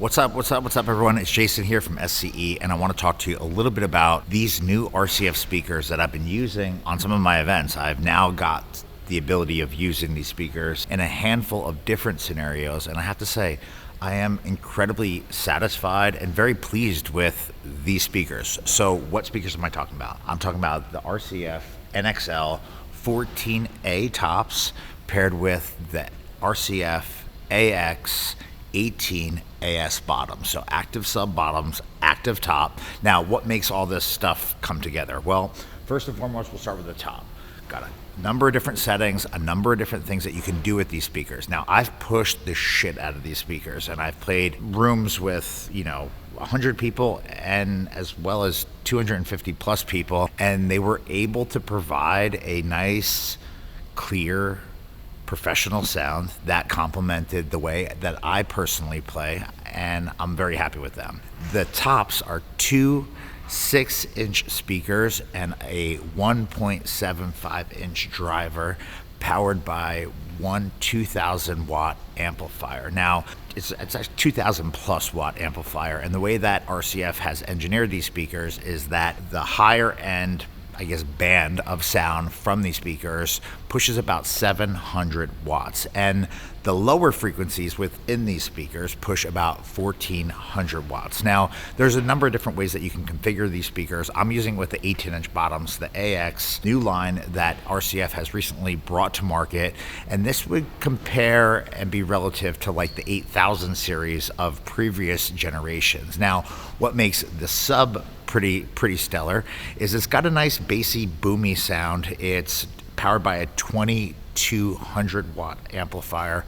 What's up, everyone? It's Jason here from SCE, and I want to talk to you a little bit about these new RCF speakers that I've been using on some of my events. I've now got the ability of using these speakers in a handful of different scenarios, and I have to say, I am incredibly satisfied and very pleased with these speakers. So what speakers am I talking about? I'm talking about the RCF NXL14a tops paired with the RCF AX18as bottoms. So active sub bottoms, active top. Now, what makes all this stuff come together? Well, first and foremost, we'll start with the top. Got a number of different settings, a number of different things that you can do with these speakers. Now, I've pushed the shit out of these speakers, and I've played rooms with, 100 people and as well as 250 plus people, and they were able to provide a nice, clear, professional sound that complemented the way that I personally play, and I'm very happy with them. The tops are two 6-inch speakers and a 1.75-inch driver powered by one 2,000 watt amplifier. Now, it's a 2,000 plus watt amplifier, and the way that RCF has engineered these speakers is that the higher end band of sound from these speakers pushes about 700 watts, and the lower frequencies within these speakers push about 1,400 watts. Now, there's a number of different ways that you can configure these speakers. I'm using with the 18-inch bottoms, the AX new line that RCF has recently brought to market, and this would compare and be relative to like the 8000 series of previous generations. Now, what makes the sub pretty stellar is it's got a nice bassy boomy sound. It's powered by a 2200 watt amplifier,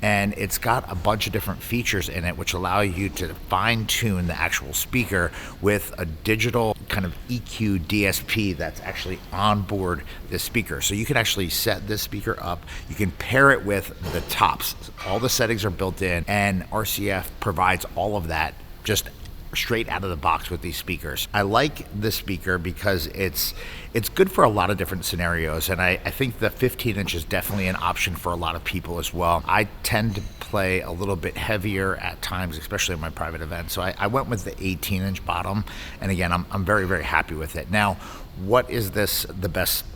and it's got a bunch of different features in it which allow you to fine tune the actual speaker with a digital kind of EQ DSP that's actually on board the speaker. So you can actually set this speaker up, you can pair it with the tops. All the settings are built in, and RCF provides all of that just straight out of the box with these speakers. I like this speaker because it's good for a lot of different scenarios, and I think the 15-inch is definitely an option for a lot of people as well. I tend to play a little bit heavier at times, especially in my private events, so I went with the 18-inch bottom, and again, I'm very, very happy with it. Now, what is this the best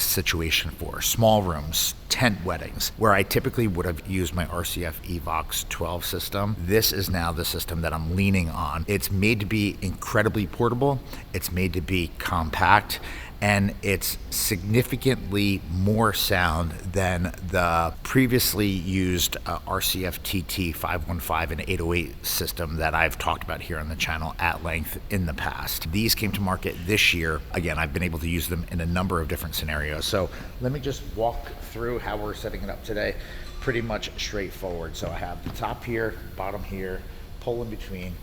situation for? Small rooms, tent weddings, where I typically would have used my RCF Evox 12 system. This is now the system that I'm leaning on. It's made to be incredibly portable, it's made to be compact, and it's significantly more sound than the previously used RCF TT 515 and 808 system that I've talked about here on the channel at length in the past. These came to market this year. Again, I've been able to use them in a number of different scenarios. So let me just walk through how we're setting it up today. Pretty much straightforward. So I have the top here, bottom here, pole in between.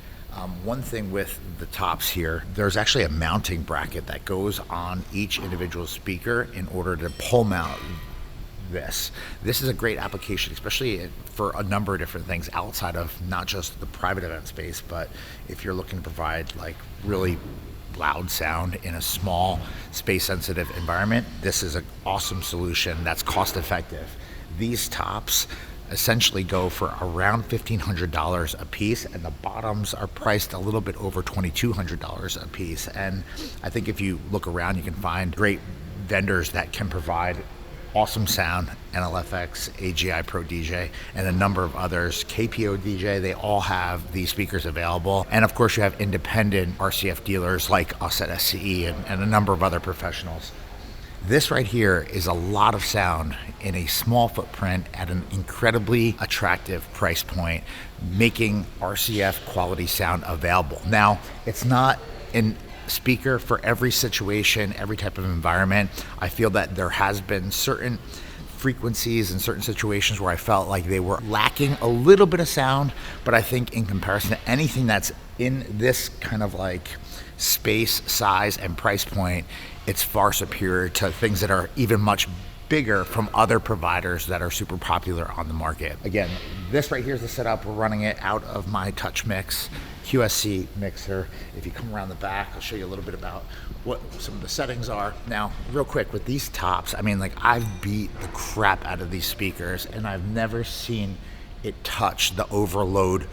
One thing with the tops here, there's actually a mounting bracket that goes on each individual speaker in order to pole mount this. This is a great application, especially for a number of different things outside of not just the private event space, but if you're looking to provide like really loud sound in a small space-sensitive environment, this is an awesome solution that's cost-effective. These tops essentially go for around $1,500 a piece, and the bottoms are priced a little bit over $2,200 a piece. And I think if you look around, you can find great vendors that can provide awesome sound. NLFX, AGI Pro DJ, and a number of others, KPO DJ, they all have these speakers available. And of course, you have independent RCF dealers like us at SCE and a number of other professionals. This right here is a lot of sound in a small footprint at an incredibly attractive price point, making RCF quality sound available. Now, it's not a speaker for every situation, every type of environment. I feel that there has been certain frequencies in certain situations where I felt like they were lacking a little bit of sound, but I think in comparison to anything that's in this kind of like space, size, and price point, it's far superior to things that are even much bigger from other providers that are super popular on the market. Again, this right here is the setup. We're running it out of my Touch Mix QSC mixer. If you come around the back, I'll show you a little bit about what some of the settings are. Now, real quick, with these tops, I mean, like, I've beat the crap out of these speakers, and I've never seen it touch the overload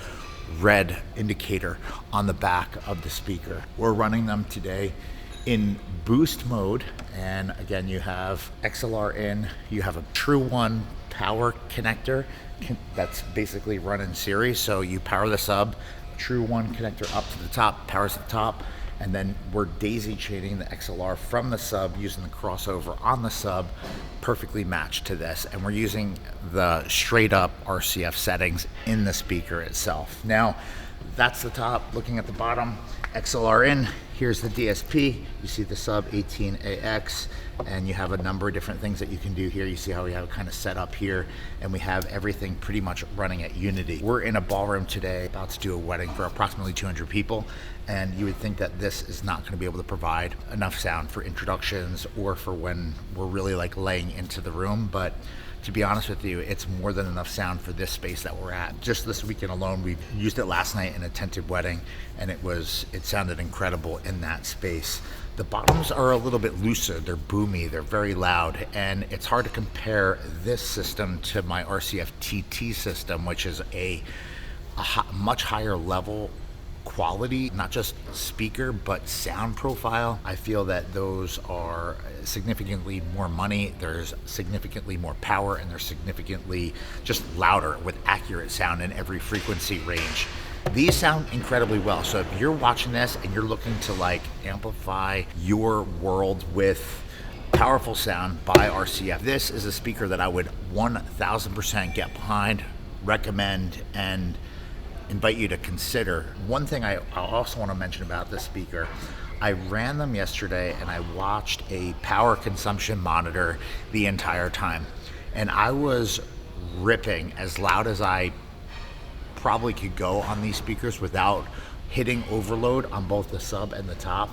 red indicator on the back of the speaker. We're running them today in boost mode, and again, you have XLR in, you have a True One power connector that's basically run in series. So you power the sub, True One connector up to the top, powers the top, and then we're daisy chaining the XLR from the sub using the crossover on the sub, perfectly matched to this. And we're using the straight up RCF settings in the speaker itself. Now, that's the top. Looking at the bottom, XLR in, here's the DSP. You see the sub Attn and you have a number of different things that you can do here. You see how we have it kind of set up here, and we have everything pretty much running at Unity. We're in a ballroom today, about to do a wedding for approximately 200 people, and you would think that this is not going to be able to provide enough sound for introductions or for when we're really like laying into the room, but to be honest with you, it's more than enough sound for this space that we're at. Just this weekend alone, we used it last night in a tented wedding, and it sounded incredible in that space. The bottoms are a little bit looser, they're boomy, they're very loud, and it's hard to compare this system to my RCF TT system, which is a much higher level quality, not just speaker, but sound profile. I feel that those are significantly more money, there's significantly more power, and they're significantly just louder with accurate sound in every frequency range. These sound incredibly well. So if you're watching this and you're looking to like amplify your world with powerful sound by RCF, this is a speaker that I would 1000% get behind, recommend, and invite you to consider. One thing I also want to mention about this speaker, I ran them yesterday and I watched a power consumption monitor the entire time, and I was ripping as loud as I probably could go on these speakers without hitting overload on both the sub and the top,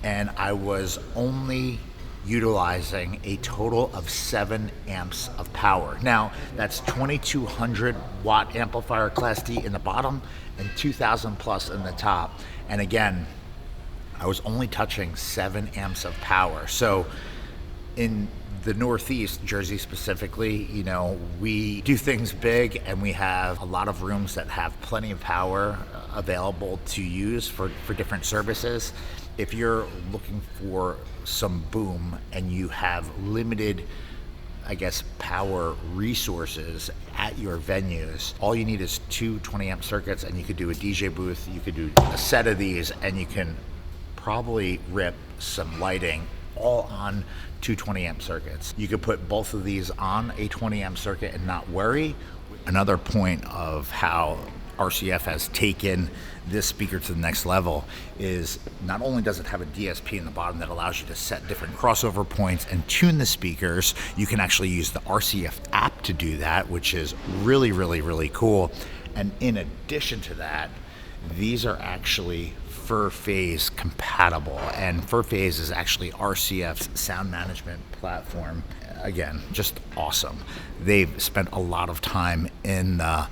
and I was only utilizing a total of 7 amps of power. Now, that's 2200 watt amplifier class D in the bottom and 2000 plus in the top. And again, I was only touching 7 amps of power. So in the Northeast, Jersey specifically, you know, we do things big, and we have a lot of rooms that have plenty of power available to use for different services. If you're looking for some boom and you have limited, I guess, power resources at your venues, all you need is 2 20 amp circuits, and you could do a DJ booth, you could do a set of these, and you can probably rip some lighting all on 2 20 amp circuits. You could put both of these on a 20 amp circuit and not worry. Another point of how RCF has taken this speaker to the next level is not only does it have a DSP in the bottom that allows you to set different crossover points and tune the speakers, you can actually use the RCF app to do that, which is really, really, really cool. And in addition to that, these are actually Phase compatible, and Phase is actually RCF's sound management platform. Again, just awesome. They've spent a lot of time in the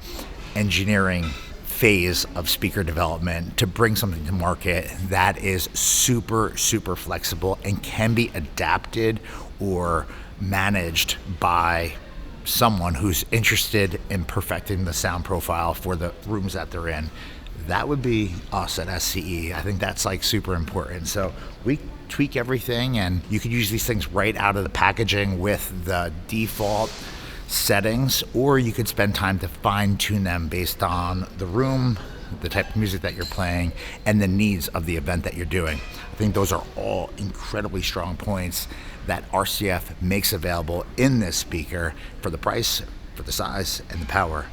engineering phase of speaker development to bring something to market that is super, super flexible and can be adapted or managed by someone who's interested in perfecting the sound profile for the rooms that they're in. That would be us at SCE. I think that's like super important. So we tweak everything, and you can use these things right out of the packaging with the default settings, or you could spend time to fine tune them based on the room, the type of music that you're playing, and the needs of the event that you're doing. I think those are all incredibly strong points that RCF makes available in this speaker for the price, for the size, and the power.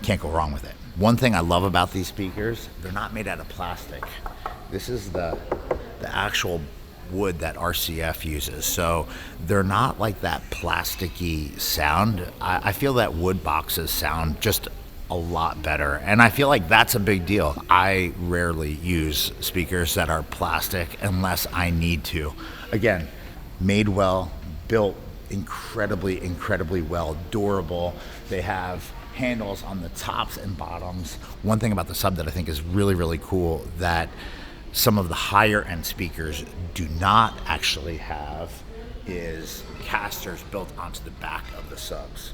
Can't go wrong with it. One thing I love about these speakers, they're not made out of plastic. This is the actual wood that RCF uses. So they're not like that plasticky sound. I feel that wood boxes sound just a lot better, and I feel like that's a big deal. I rarely use speakers that are plastic unless I need to. Again, made well, built incredibly, incredibly well, durable. They have handles on the tops and bottoms. One thing about the sub that I think is really, really cool that some of the higher end speakers do not actually have is casters built onto the back of the subs.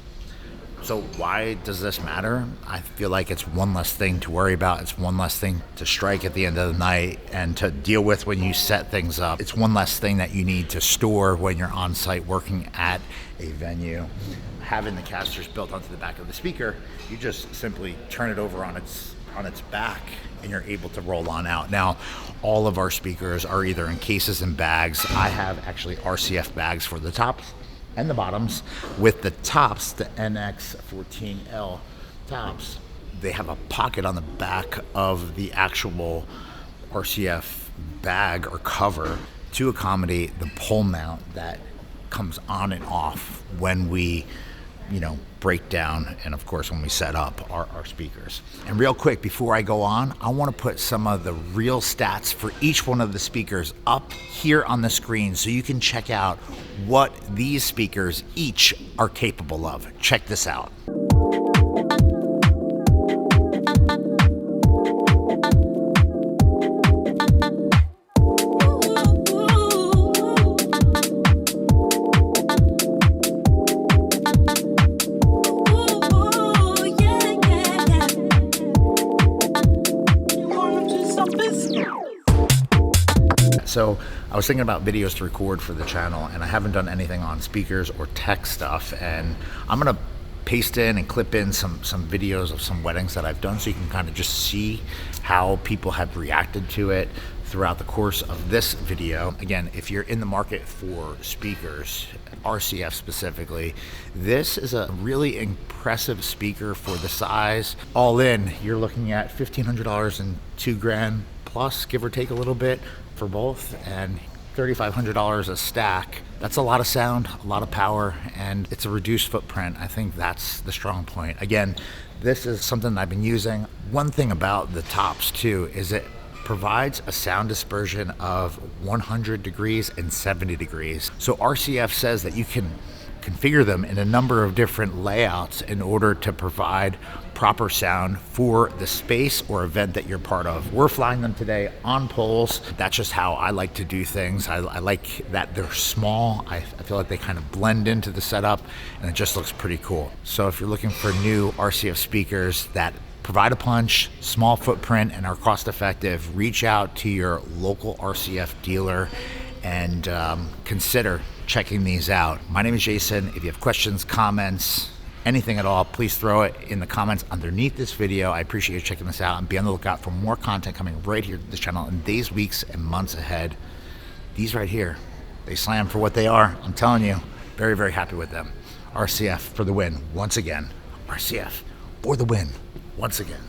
So why does this matter? I feel like it's one less thing to worry about. It's one less thing to strike at the end of the night and to deal with when you set things up. It's one less thing that you need to store when you're on site working at a venue. Having the casters built onto the back of the speaker, you just simply turn it over on its back and you're able to roll on out. Now, all of our speakers are either in cases and bags. I have actually RCF bags for the tops and the bottoms. With the tops, the NXL14a tops, they have a pocket on the back of the actual RCF bag or cover to accommodate the pole mount that comes on and off when we break down, and of course when we set up our speakers. And real quick, before I go on, I want to put some of the real stats for each one of the speakers up here on the screen so you can check out what these speakers each are capable of. Check this out. So I was thinking about videos to record for the channel, and I haven't done anything on speakers or tech stuff, and I'm gonna paste in and clip in some videos of some weddings that I've done so you can kind of just see how people have reacted to it throughout the course of this video. Again, if you're in the market for speakers, RCF specifically, this is a really impressive speaker for the size. All in, you're looking at $1,500 and $2,000 plus, give or take a little bit for both, and $3,500 a stack. That's a lot of sound, a lot of power, and it's a reduced footprint. I think that's the strong point. Again, this is something I've been using. One thing about the tops too is it provides a sound dispersion of 100 degrees and 70 degrees. So RCF says that you can configure them in a number of different layouts in order to provide proper sound for the space or event that you're part of. We're flying them today on poles. That's just how I like to do things. I like that they're small. I feel like they kind of blend into the setup and it just looks pretty cool. So if you're looking for new RCF speakers that provide a punch, small footprint, and are cost effective, reach out to your local RCF dealer and consider checking these out. My name is Jason. If you have questions, comments, anything at all, please throw it in the comments underneath this video. I appreciate you checking this out, and be on the lookout for more content coming right here to this channel in days, weeks, and months ahead. These right here, they slam for what they are. I'm telling you, very, very happy with them. RCF for the win once again. RCF for the win once again.